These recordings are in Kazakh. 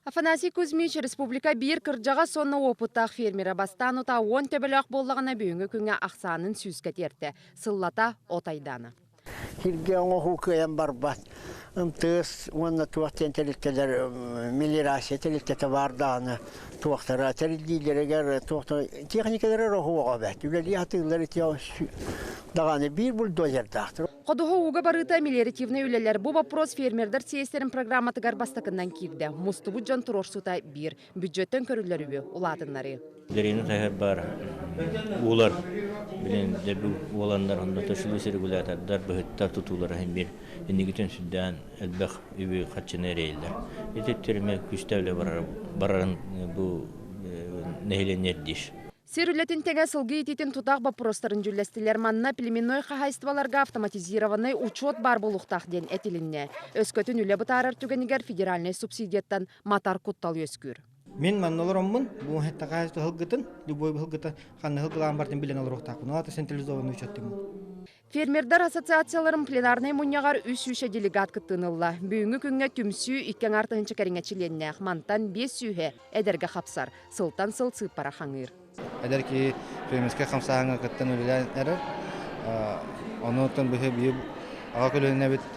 Афанасий Кузьмич республика бир кыржаға сонна опыттақ фермера бастан ұта 10 төбелі боллағына бүйінгі күнге ақсанын сүзгі терді. Сыллата отайданы. Хирге оңоруу көйен барбат. Тыз, уонна туақтен теліктелер, мелирация теліктеті бардағаны туақтара, тэриллибитэ туақтар, техникалары рохуға бәт. Үлелі атығылары дағаны бір бульдозер дақтыр. Қодуға уға барыта мелиоративный үлелер. Бұл вопрос фермердэр Съезтэрэн программатыгар бастықынан кирді. Мустубу жон турорсута бір бюджеттен көрілері улатыннары. Дерені қайыр бар олар білен дәрбі оландар онда төшілі сіргулатардар бұхыттар тұтулары әмбір енігітен сүдден әлбәқ өбі қатшыны әрейлер. Ететтеріме күстәулі барарын бұл нәйленер деш. Сирүлетін теге сылгы итетін тутақ боппуруоһун жүллестілер Манна племенной хаһаайыстыбаларга автоматизированный учет бар болуқтақ ден әтілінне. Өскөтін үлі бұтарар түгенігер федеральный субсидиеттан матар куттал өскүр. Мен манналарыммын, бұл хетта қайысты хылгытын, любой хылгыты қанны хылгылан бартын білен алыр оқтақпын. Олаты централизованный учеттім. Фермердэр ассоциацияларын пленарный мұньяғар үс-үші делегат кыттынылла. Бүйінгі күнге түмсүү иккен артығынчы кәріңе чиленне. Мантан 5 сүйе әдерге қапсар. Сылтан сыл сыппара хаңыр. Әдер ки фермерске қамсағыңа кыттын өлілен әрір. Онуыттан бұхы бүйіп аға көлініне біт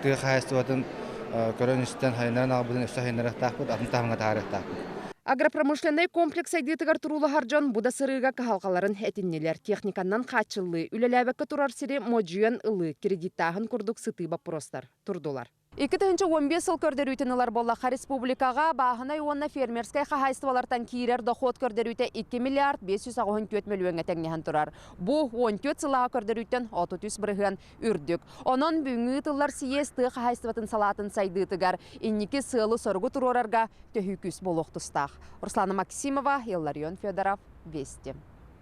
тұғы қайыстыватын көрін үстен хайынарын ағыбыдың үсті хайынарық тақпыд, атын тағыңа тағарық тақпыд. Агропромышленный комплекс айдытыгар турулы харжон буда сырыга кахалқаларын әтіннелер. Техниканнан қачылы, үлеләбәккі турар сири моджуен ылы кредиттағын күрдік сыты боппуруостар. Турдулар. 2015 сыл көрдөрүйтінілер боллақа республикаға бааһынай уонна фермерскай хаһаайыстыбалартан киирер доход көрдөрүйтэ 2 миллиард 594 миллион теңнеһен турар. Бу 14 сылаға көрдөрүйтен 30 бырыһын үрдүк. Онон бүгүнкү тыллар Съезтэрэ хаһаайыстыбатын салаатын сайдыытыгар инники сылы соргу турорарга төһүкүс болохтустах. Руслана Максимова, Фермердэр, Вести.